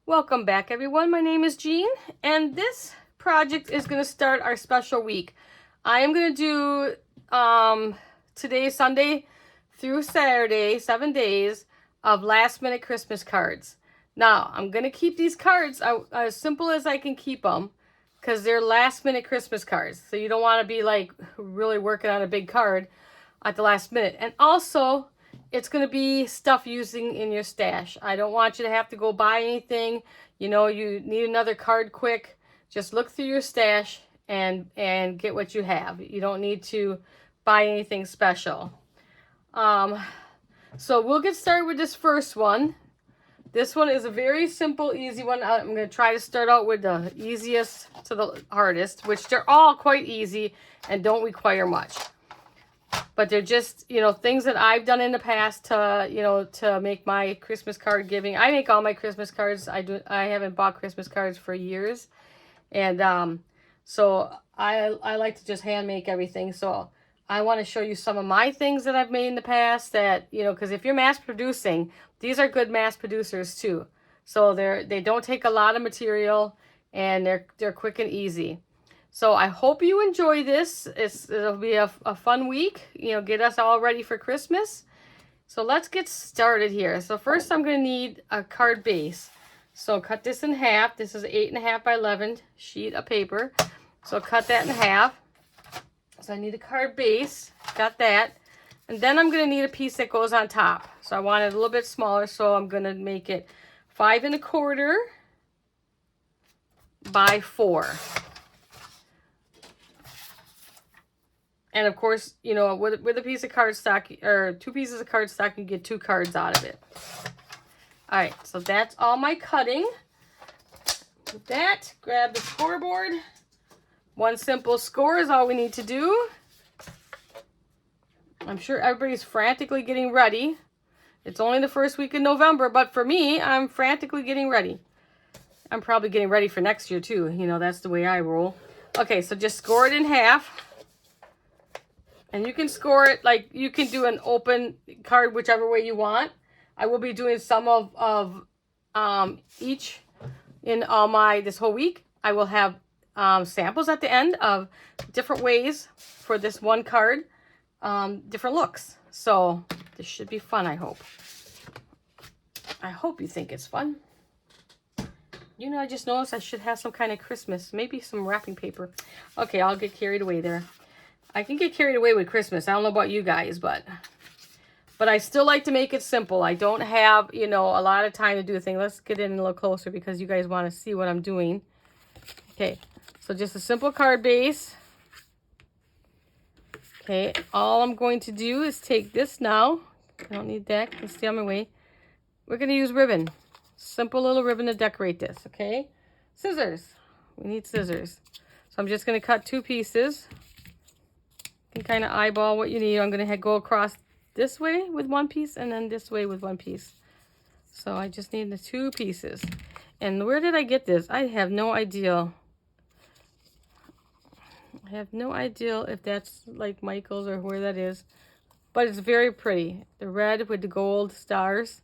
Welcome back, everyone. My name is Jean, and this project is going to start our special week. I am going to do today, Sunday through Saturday, 7 days of last minute Christmas cards. Now, I'm going to keep these cards as simple as I can keep them because they're last minute Christmas cards. So you don't want to be like really working on a big card at the last minute. And also, it's going to be stuff using in your stash. I don't want you to have to go buy anything. You know, you need another card quick. Just look through your stash and get what you have. You don't need to buy anything special. So we'll get started with this first one. This one is a very simple, easy one. I'm going to try to start out with the easiest to the hardest, which they're all quite easy and don't require much. But they're just, you know, things that I've done in the past to, you know, to make my Christmas card giving. I make all my Christmas cards. I haven't bought Christmas cards for years. And so I like to just hand make everything. So I want to show you some of my things that I've made in the past that, you know, because if you're mass producing, these are good mass producers too. So they don't take a lot of material and they're quick and easy. So I hope you enjoy this. It'll be a fun week. You know, get us all ready for Christmas. So let's get started here. So first I'm going to need a card base. So cut this in half. This is 8.5 by 11 sheet of paper. So cut that in half. So I need a card base. Got that. And then I'm going to need a piece that goes on top. So I want it a little bit smaller. So I'm going to make it 5 1/4 by 4. And of course, you know, with a piece of cardstock or 2 pieces of cardstock, you get 2 cards out of it. All right, so that's all my cutting. With that, grab the scoreboard. One simple score is all we need to do. I'm sure everybody's frantically getting ready. It's only the first week in November, but for me, I'm frantically getting ready. I'm probably getting ready for next year too. You know, that's the way I roll. Okay, so just score it in half. And you can score it, like you can do an open card whichever way you want. I will be doing some of each in all this whole week. I will have samples at the end of different ways for this one card, different looks. So this should be fun, I hope. I hope you think it's fun. You know, I just noticed I should have some kind of Christmas, maybe some wrapping paper. Okay, I'll get carried away there. I can get carried away with Christmas. I don't know about you guys, but I still like to make it simple. I don't have, you know, a lot of time to do a thing. Let's get in a little closer because you guys want to see what I'm doing. Okay, so just a simple card base. Okay, all I'm going to do is take this now. I don't need that. Let's stay on my way. We're going to use ribbon. Simple little ribbon to decorate this, okay? Scissors. We need scissors. So I'm just going to cut 2 pieces. You can kind of eyeball what you need. I'm going to go across this way with 1 piece and then this way with 1 piece. So I just need the 2 pieces. And where did I get this? I have no idea. I have no idea if that's like Michael's or where that is. But it's very pretty. The red with the gold stars.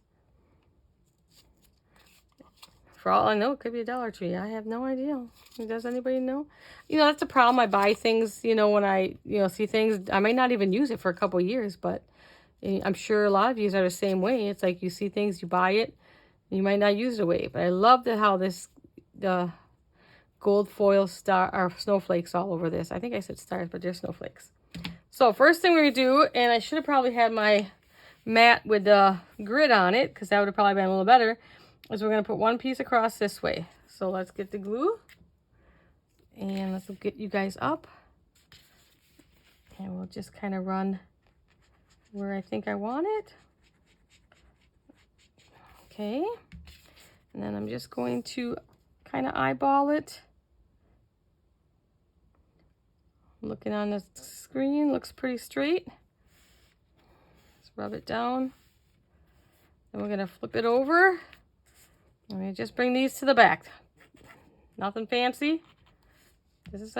For all I know, it could be a Dollar Tree. I have no idea. Does anybody know? You know, that's the problem. I buy things, you know, when I, you know, see things. I might not even use it for a couple of years, but I'm sure a lot of you are the same way. It's like you see things, you buy it, and you might not use it away. But I love how the gold foil star or snowflakes all over this. I think I said stars, but they're snowflakes. So first thing we're going to do, and I should have probably had my mat with the grid on it, because that would have probably been a little better, is we're going to put 1 piece across this way. So let's get the glue. And let's get you guys up. And we'll just kind of run where I think I want it. Okay. And then I'm just going to kind of eyeball it. Looking on the screen, looks pretty straight. Let's rub it down. Then we're going to flip it over. Let me just bring these to the back. Nothing fancy. This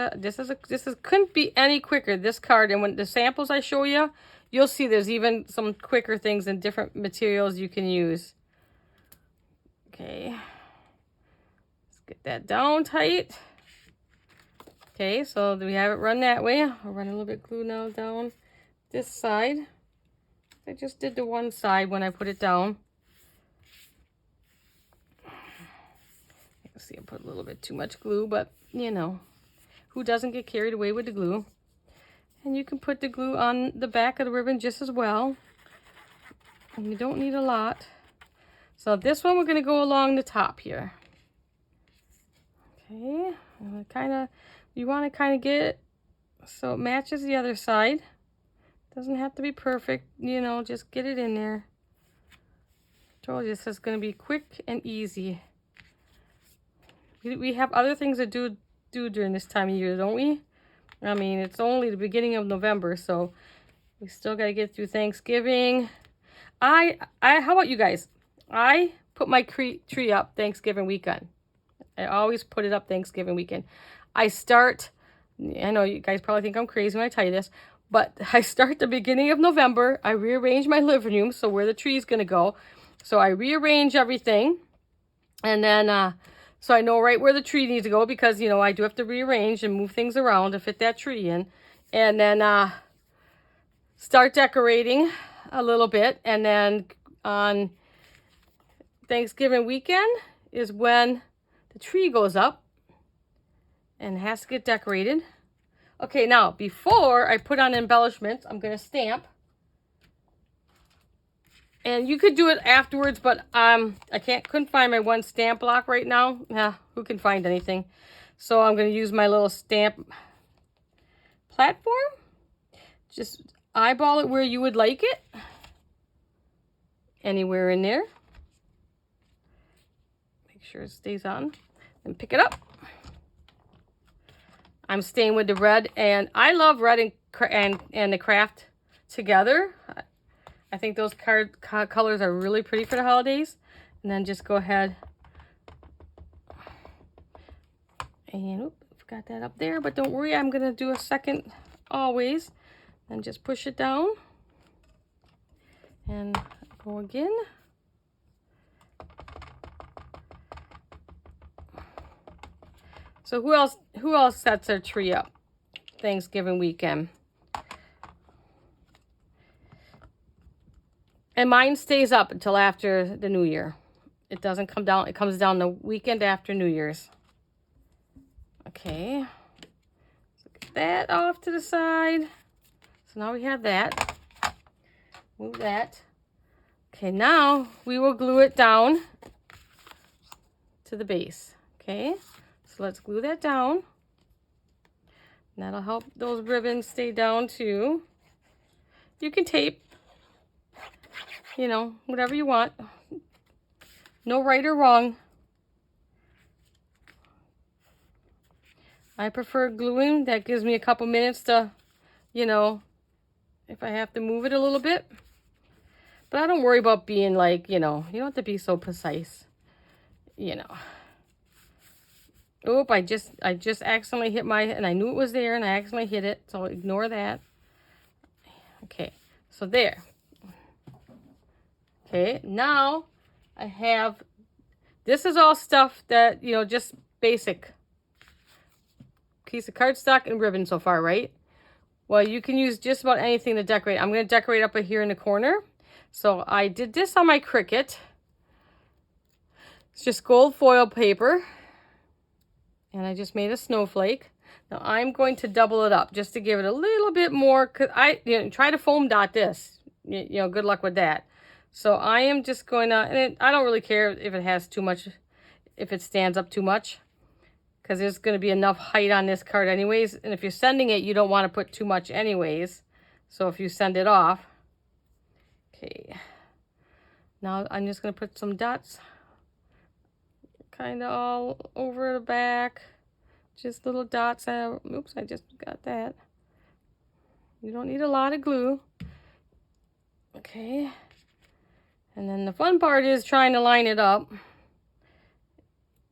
couldn't be any quicker, this card. And when the samples I show you, you'll see there's even some quicker things and different materials you can use. Okay. Get that down tight. Okay, so we have it run that way. I'll run a little bit glue now down this side. I just did the one side when I put it down. See, I put a little bit too much glue, but you know, who doesn't get carried away with the glue? And you can put the glue on the back of the ribbon just as well. And you don't need a lot. So this one we're going to go along the top here. Okay, you want to kind of get it so it matches the other side. Doesn't have to be perfect, you know, just get it in there. Told you this is going to be quick and easy. We have other things to do during this time of year, don't we? I mean, it's only the beginning of November, so we still got to get through Thanksgiving. How about you guys? I put my tree up Thanksgiving weekend. I always put it up Thanksgiving weekend. I know you guys probably think I'm crazy when I tell you this, but I start the beginning of November. I rearrange my living room, so where the tree is going to go. So I rearrange everything, and then so I know right where the tree needs to go, because, you know, I do have to rearrange and move things around to fit that tree in. And then start decorating a little bit. And then on Thanksgiving weekend is when the tree goes up and has to get decorated. Okay, now before I put on embellishments, I'm going to stamp. And you could do it afterwards, but I couldn't find my one stamp block right now. Yeah, who can find anything? So I'm going to use my little stamp platform. Just eyeball it where you would like it. Anywhere in there. Make sure it stays on. And pick it up. I'm staying with the red, and I love red and the craft together. I think those colors are really pretty for the holidays. And then just go ahead and, forgot that up there, but don't worry, I'm gonna do a second always. And just push it down. And go again. So who else sets their tree up Thanksgiving weekend? And mine stays up until after the New Year. It doesn't come down. It comes down the weekend after New Year's. Okay. So get that off to the side. So now we have that. Move that. Okay, now we will glue it down to the base. Okay. So let's glue that down. And that'll help those ribbons stay down too. You can tape. You know, whatever you want. No right or wrong. I prefer gluing. That gives me a couple minutes to, you know, if I have to move it a little bit. But I don't worry about being like, you know, you don't have to be so precise. You know. Oop, I just accidentally hit and I knew it was there and I accidentally hit it. So ignore that. Okay, so there. Okay, now I have, this is all stuff that, you know, just basic. Piece of cardstock and ribbon so far, right? Well, you can use just about anything to decorate. I'm going to decorate up here in the corner. So I did this on my Cricut. It's just gold foil paper. And I just made a snowflake. Now I'm going to double it up just to give it a little bit more. Because try to foam dot this. You know, good luck with that. So I am just going to, and I don't really care if it has too much, if it stands up too much, because there's going to be enough height on this card anyways. And if you're sending it, you don't want to put too much anyways. So if you send it off, okay. Now I'm just going to put some dots kind of all over the back, just little dots. Oops, I just got that. You don't need a lot of glue. Okay. And then the fun part is trying to line it up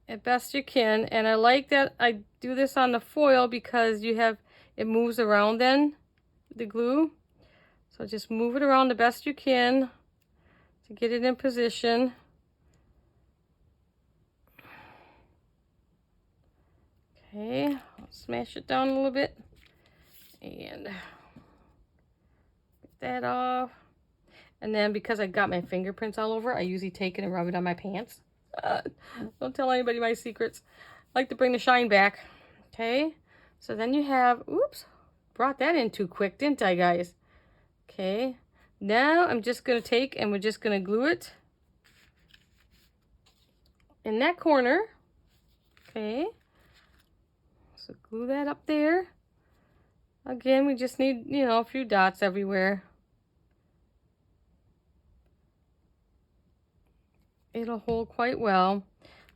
as best you can. And I like that I do this on the foil because it moves around then, the glue. So just move it around the best you can to get it in position. Okay, I'll smash it down a little bit and get that off. And then because I got my fingerprints all over, I usually take it and rub it on my pants. Don't tell anybody my secrets. I like to bring the shine back. Okay, so then you have, oops, brought that in too quick, didn't I, guys? Okay, now I'm just going to take and we're just going to glue it in that corner. Okay, so glue that up there. Again, we just need, you know, a few dots everywhere. It'll hold quite well.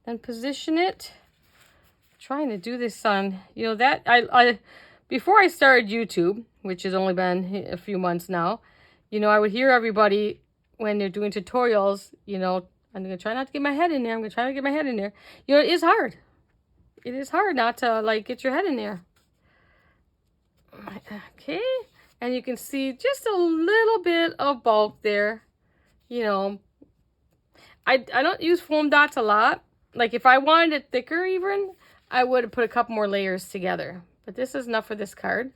Then position it. I'm trying to do this on, you know, that I before I started YouTube, which has only been a few months now, you know, I would hear everybody when they're doing tutorials, you know, I'm gonna try not to get my head in there. I'm gonna try to get my head in there. You know, it is hard. It is hard not to like get your head in there. Okay, and you can see just a little bit of bulk there. You know, I don't use foam dots a lot. Like if I wanted it thicker even, I would have put a couple more layers together. But this is enough for this card.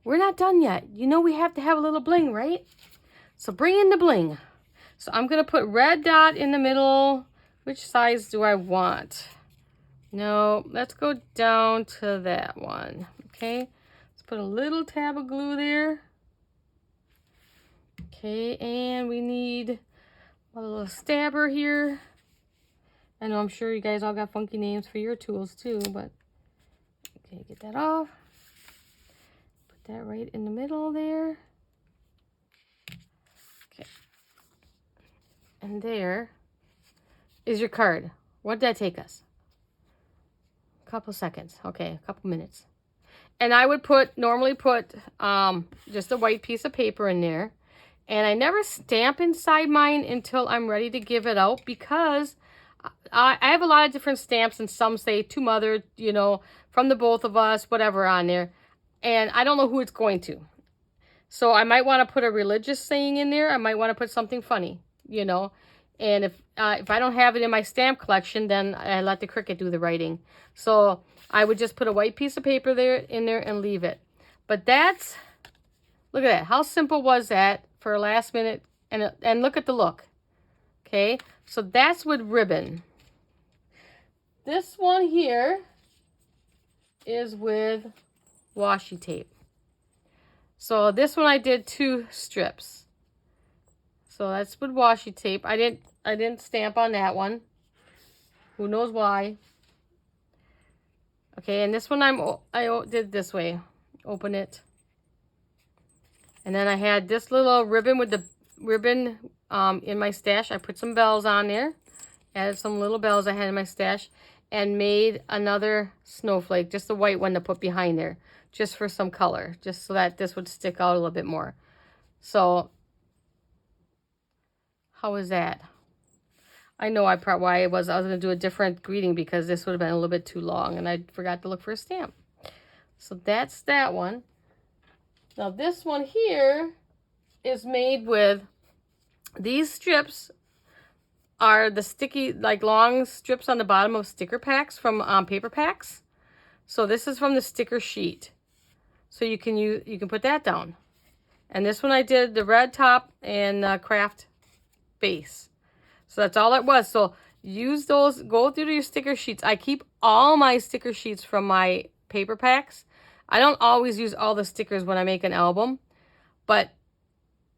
We're not done yet. You know we have to have a little bling, right? So bring in the bling. So I'm going to put red dot in the middle. Which size do I want? No, let's go down to that one. Okay, let's put a little tab of glue there. Okay, and we need a little stabber here. I know I'm sure you guys all got funky names for your tools too, but okay, get that off. Put that right in the middle there. Okay. And there is your card. What did that take us? A couple seconds. Okay, a couple minutes. And I would normally put just a white piece of paper in there. And I never stamp inside mine until I'm ready to give it out because I have a lot of different stamps and some say to mother, you know, from the both of us, whatever on there. And I don't know who it's going to. So I might want to put a religious saying in there. I might want to put something funny, you know. And if I don't have it in my stamp collection, then I let the Cricut do the writing. So I would just put a white piece of paper in there and leave it. But that's, look at that. How simple was that for a last minute? And look at the look. Okay, so that's with ribbon. This one here is with washi tape. So this one I did 2 strips. So that's with washi tape. I didn't stamp on that one. Who knows why? Okay, and this one I did this way. Open it. And then I had this little ribbon with the ribbon in my stash. I put some bells on there. Added some little bells I had in my stash. And made another snowflake. Just a white one to put behind there. Just for some color. Just so that this would stick out a little bit more. So, how was that? I know why I was going to do a different greeting because this would have been a little bit too long. And I forgot to look for a stamp. So that's that one. Now this one here is made with, these strips are the sticky, like long strips on the bottom of sticker packs from paper packs. So this is from the sticker sheet. So you can put that down. And this one I did the red top and craft base. So that's all it was. So use those, go through your sticker sheets. I keep all my sticker sheets from my paper packs. I don't always use all the stickers when I make an album, but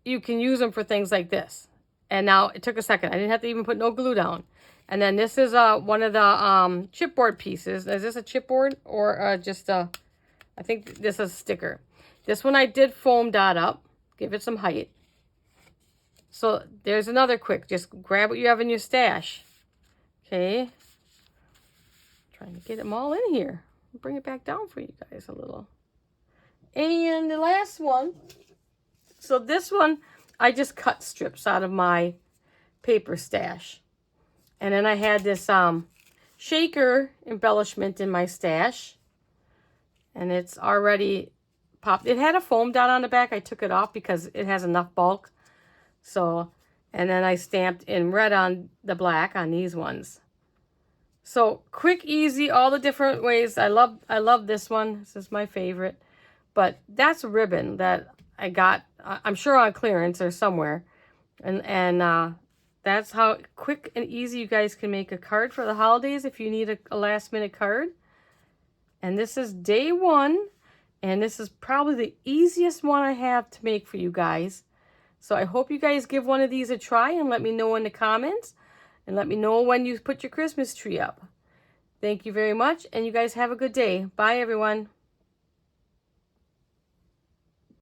you can use them for things like this. And now it took a second. I didn't have to even put no glue down. And then this is one of the chipboard pieces. Is this a chipboard or just a, I think this is a sticker. This one I did foam dot up, give it some height. So there's another quick, just grab what you have in your stash. Okay. Trying to get them all in here. Bring it back down for you guys a little. And the last one. So this one, I just cut strips out of my paper stash. And then I had this shaker embellishment in my stash. And it's already popped. It had a foam dot on the back. I took it off because it has enough bulk. So, and then I stamped in red on the black on these ones. So quick, easy, all the different ways. I love this one. This is my favorite. But that's ribbon that I got, I'm sure on clearance or somewhere. And that's how quick and easy you guys can make a card for the holidays if you need a last minute card. And this is day 1. And this is probably the easiest one I have to make for you guys. So I hope you guys give one of these a try and let me know in the comments. And let me know when you put your Christmas tree up. Thank you very much. And you guys have a good day. Bye, everyone.